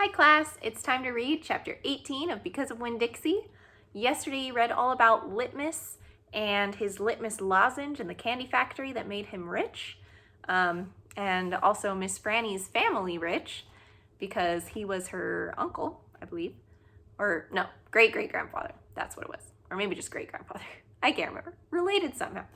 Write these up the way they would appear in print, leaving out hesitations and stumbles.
Hi class, it's time to read chapter 18 of Because of Winn-Dixie. Yesterday you read all about Litmus and his Litmus lozenge and the candy factory that made him rich. And also Miss Franny's family rich because he was her uncle, I believe. Or no, great-great-grandfather. That's what it was. Or maybe just great-grandfather. I can't remember. Related somehow.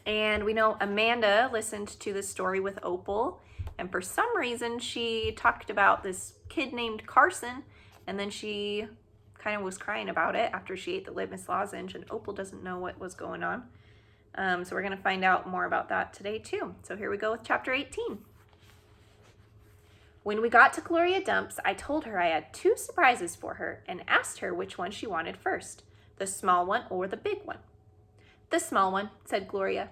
And we know Amanda listened to the story with Opal, and for some reason she talked about this kid named Carson, and then she kind of was crying about it after she ate the Litmus lozenge, and Opal doesn't know what was going on. So we're going to find out more about that today too. So here we go with chapter 18. When we got to Gloria Dump's, I told her I had 2 surprises for her and asked her which one she wanted first, the small one or the big one. The small one, said Gloria.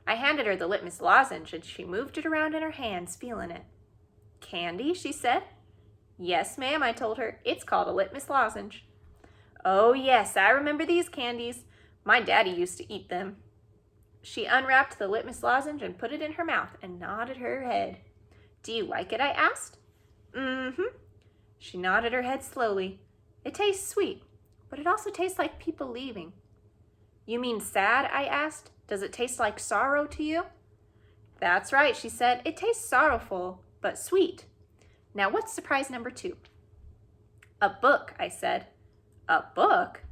I handed her the Litmus lozenge and she moved it around in her hands, feeling it. Candy, she said. Yes, ma'am, I told her. It's called a Litmus lozenge. Oh, yes, I remember these candies. My daddy used to eat them. She unwrapped the Litmus lozenge and put it in her mouth and nodded her head. Do you like it? I asked. Mm-hmm. She nodded her head slowly. It tastes sweet, but it also tastes like people leaving. You mean sad? I asked. Does it taste like sorrow to you? That's right, she said. It tastes sorrowful, but sweet. Now what's surprise number 2? A book, I said. A book?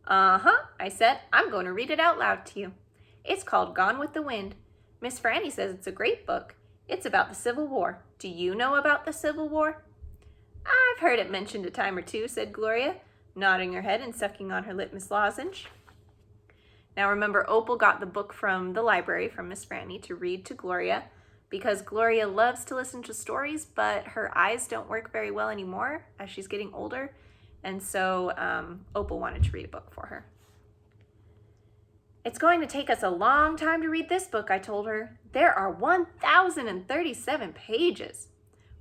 Uh-huh, I said. I'm going to read it out loud to you. It's called Gone with the Wind. Miss Franny says it's a great book. It's about the Civil War. Do you know about the Civil War? I've heard it mentioned a time or two, said Gloria, nodding her head and sucking on her Litmus lozenge. Now remember, Opal got the book from the library from Miss Franny to read to Gloria because Gloria loves to listen to stories, but her eyes don't work very well anymore as she's getting older. And so Opal wanted to read a book for her. It's going to take us a long time to read this book, I told her. There are 1,037 pages.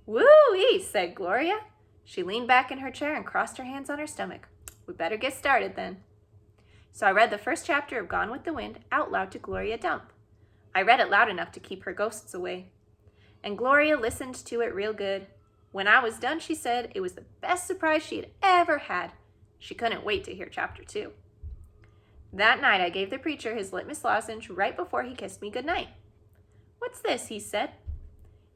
Woo-wee, said Gloria. She leaned back in her chair and crossed her hands on her stomach. We better get started then. So I read the first chapter of Gone with the Wind out loud to Gloria Dump. I read it loud enough to keep her ghosts away. And Gloria listened to it real good. When I was done, she said it was the best surprise she had ever had. She couldn't wait to hear chapter 2. That night, I gave the preacher his Litmus lozenge right before he kissed me goodnight. What's this? He said.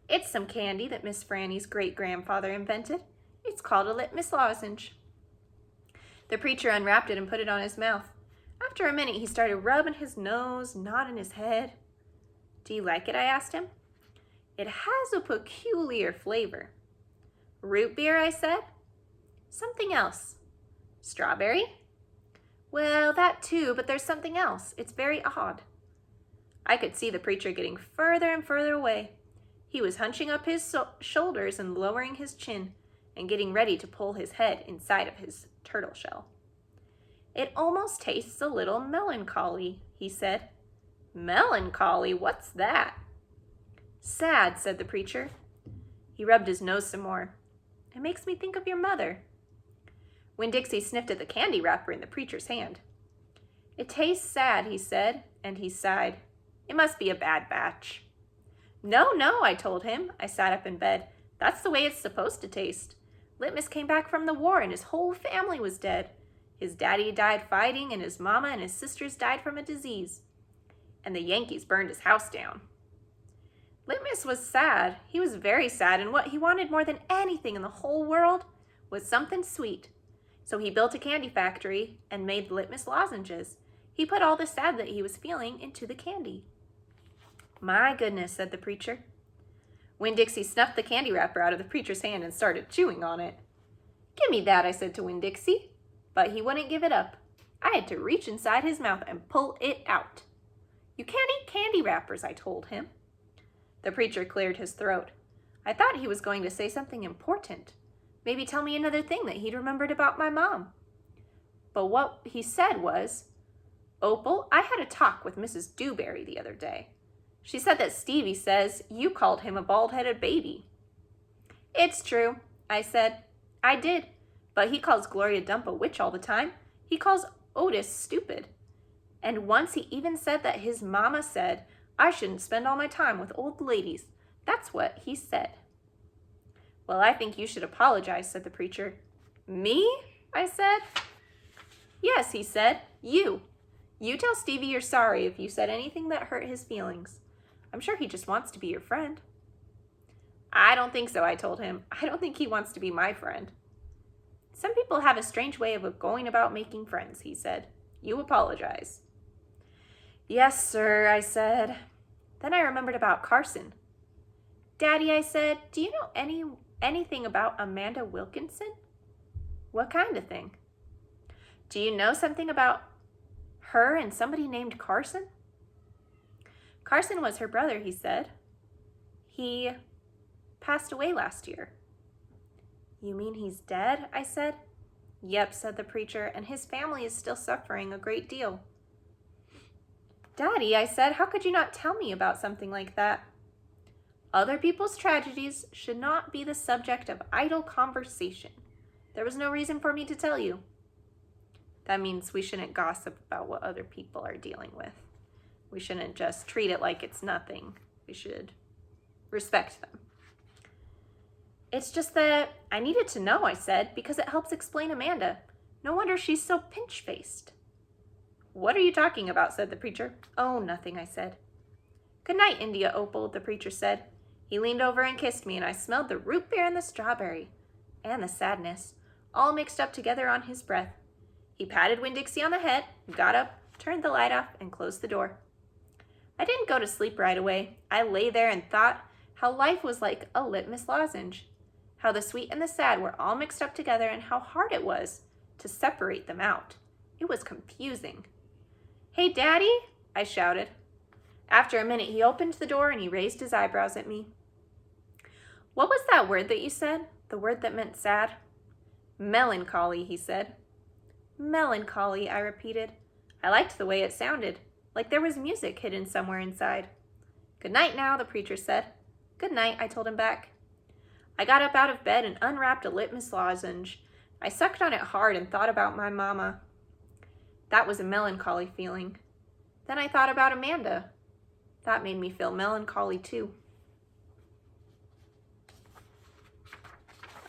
It's some candy that Miss Franny's great-grandfather invented. It's called a Litmus lozenge. The preacher unwrapped it and put it on his mouth. After a minute, he started rubbing his nose, nodding his head. Do you like it? I asked him. It has a peculiar flavor. Root beer, I said. Something else. Strawberry? Well, that too, but there's something else. It's very odd. I could see the preacher getting further and further away. He was hunching up his shoulders and lowering his chin and getting ready to pull his head inside of his turtle shell. It almost tastes a little melancholy, he said. Melancholy? What's that? Sad, said the preacher. He rubbed his nose some more. It makes me think of your mother. Winn-Dixie sniffed at the candy wrapper in the preacher's hand. It tastes sad, he said, and he sighed. It must be a bad batch. No, I told him. I sat up in bed. That's the way it's supposed to taste. Litmus came back from the war and his whole family was dead. His daddy died fighting and his mama and his sisters died from a disease. And the Yankees burned his house down. Litmus was sad. He was very sad, and what he wanted more than anything in the whole world was something sweet. So he built a candy factory and made Litmus lozenges. He put all the sad that he was feeling into the candy. My goodness, said the preacher. Winn-Dixie snuffed the candy wrapper out of the preacher's hand and started chewing on it. Give me that, I said to Winn-Dixie. But he wouldn't give it up. I had to reach inside his mouth and pull it out. You can't eat candy wrappers, I told him. The preacher cleared his throat. I thought he was going to say something important. Maybe tell me another thing that he'd remembered about my mom. But what he said was, Opal, I had a talk with Mrs. Dewberry the other day. She said that Stevie says you called him a bald-headed baby. It's true, I said. I did. But he calls Gloria Dump a witch all the time. He calls Otis stupid. And once he even said that his mama said I shouldn't spend all my time with old ladies. That's what he said. Well, I think you should apologize, said the preacher. Me? I said. Yes, he said. You. You tell Stevie you're sorry if you said anything that hurt his feelings. I'm sure he just wants to be your friend. I don't think so, I told him. I don't think he wants to be my friend. Some people have a strange way of going about making friends, he said. You apologize. Yes, sir, I said. Then I remembered about Carson. Daddy, I said, do you know anything about Amanda Wilkinson? What kind of thing? Do you know something about her and somebody named Carson? Carson was her brother, he said. He passed away last year. You mean he's dead? I said. Yep, said the preacher, and his family is still suffering a great deal. Daddy, I said, how could you not tell me about something like that? Other people's tragedies should not be the subject of idle conversation. There was no reason for me to tell you. That means we shouldn't gossip about what other people are dealing with. We shouldn't just treat it like it's nothing. We should respect them. It's just that I needed to know, I said, because it helps explain Amanda. No wonder she's so pinch-faced. What are you talking about, said the preacher. Oh, nothing, I said. Good night, India Opal, the preacher said. He leaned over and kissed me, and I smelled the root beer and the strawberry, and the sadness, all mixed up together on his breath. He patted Winn-Dixie on the head, got up, turned the light off, and closed the door. I didn't go to sleep right away. I lay there and thought how life was like a litmus lozenge, how the sweet and the sad were all mixed up together, and how hard it was to separate them out. It was confusing. Hey, Daddy, I shouted. After a minute, he opened the door and he raised his eyebrows at me. What was that word that you said? The word that meant sad? Melancholy, he said. Melancholy, I repeated. I liked the way it sounded, like there was music hidden somewhere inside. Good night now, the preacher said. Good night, I told him back. I got up out of bed and unwrapped a litmus lozenge. I sucked on it hard and thought about my mama. That was a melancholy feeling. Then I thought about Amanda. That made me feel melancholy too.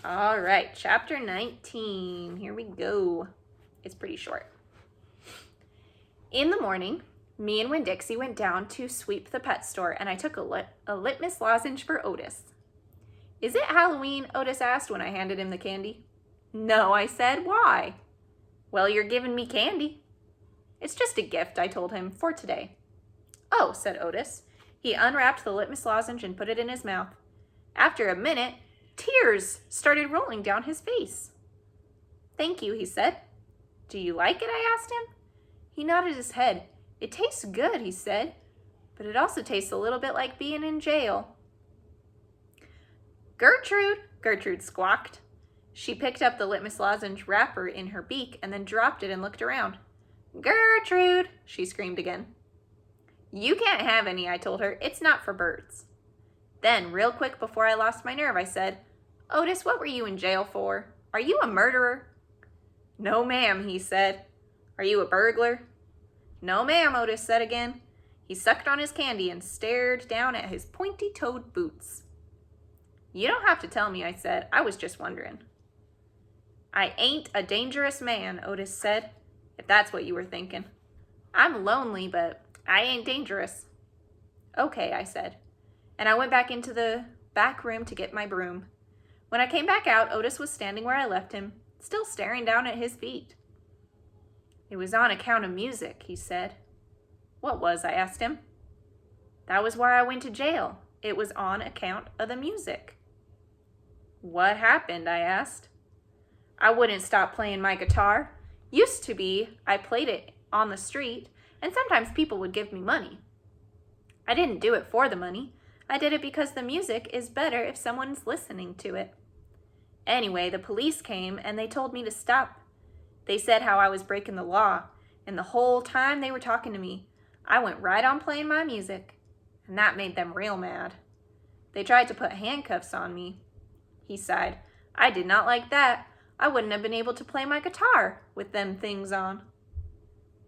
All right, chapter 19. Here we go. It's pretty short. In the morning, me and Winn-Dixie went down to sweep the pet store, and I took a litmus lozenge for Otis. Is it Halloween? Otis asked when I handed him the candy. No, I said. Why? Well, you're giving me candy. It's just a gift, I told him, for today. Oh, said Otis. He unwrapped the litmus lozenge and put it in his mouth. After a minute, tears started rolling down his face. Thank you, he said. Do you like it? I asked him. He nodded his head. It tastes good, he said, but it also tastes a little bit like being in jail. Gertrude squawked. She picked up the litmus lozenge wrapper in her beak and then dropped it and looked around. Gertrude, she screamed again. You can't have any, I told her. It's not for birds. Then, real quick before I lost my nerve, I said, Otis, what were you in jail for? Are you a murderer? No, ma'am, he said. Are you a burglar? No, ma'am, Otis said again. He sucked on his candy and stared down at his pointy-toed boots. You don't have to tell me, I said. I was just wondering. I ain't a dangerous man, Otis said, if that's what you were thinking. I'm lonely, but I ain't dangerous. Okay, I said, and I went back into the back room to get my broom. When I came back out, Otis was standing where I left him, still staring down at his feet. It was on account of music, he said. What was? I asked him. That was why I went to jail. It was on account of the music. What happened? I asked. I wouldn't stop playing my guitar. Used to be, I played it on the street, and sometimes people would give me money. I didn't do it for the money. I did it because the music is better if someone's listening to it. Anyway, the police came and they told me to stop. They said how I was breaking the law, and the whole time they were talking to me, I went right on playing my music, and that made them real mad. They tried to put handcuffs on me. He sighed. I did not like that. I wouldn't have been able to play my guitar with them things on.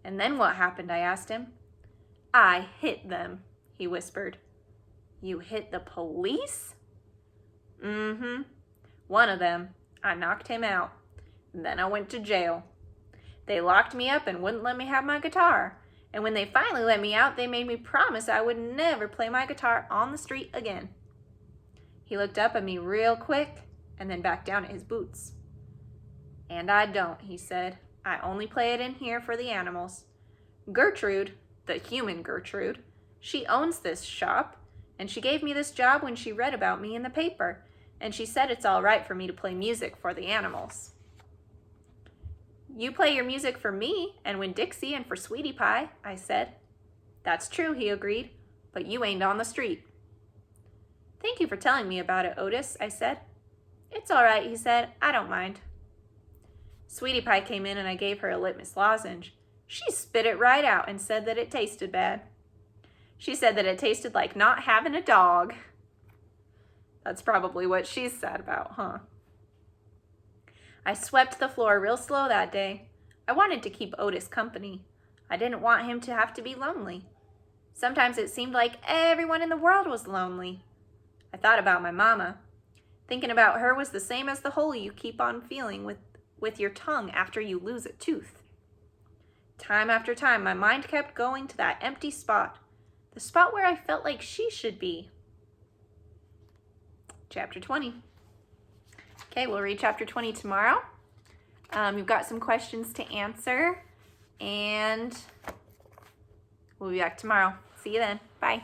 And then what happened? I asked him. I hit them, he whispered. You hit the police? Mm-hmm. One of them, I knocked him out. Then I went to jail. They locked me up and wouldn't let me have my guitar. And when they finally let me out, they made me promise I would never play my guitar on the street again. He looked up at me real quick and then back down at his boots. And I don't, he said. I only play it in here for the animals. Gertrude, the human Gertrude, she owns this shop, and she gave me this job when she read about me in the paper, and she said it's all right for me to play music for the animals. You play your music for me and Winn-Dixie and for Sweetie Pie, I said. That's true, he agreed, but you ain't on the street. Thank you for telling me about it, Otis, I said. It's all right, he said. I don't mind. Sweetie Pie came in and I gave her a litmus lozenge. She spit it right out and said that it tasted bad. She said that it tasted like not having a dog. That's probably what she's sad about, huh? I swept the floor real slow that day. I wanted to keep Otis company. I didn't want him to have to be lonely. Sometimes it seemed like everyone in the world was lonely. I thought about my mama. Thinking about her was the same as the hole you keep on feeling with your tongue after you lose a tooth. Time after time, my mind kept going to that empty spot, the spot where I felt like she should be. Chapter 20. Okay, we'll read chapter 20 tomorrow. You've got some questions to answer, and we'll be back tomorrow. See you then. Bye.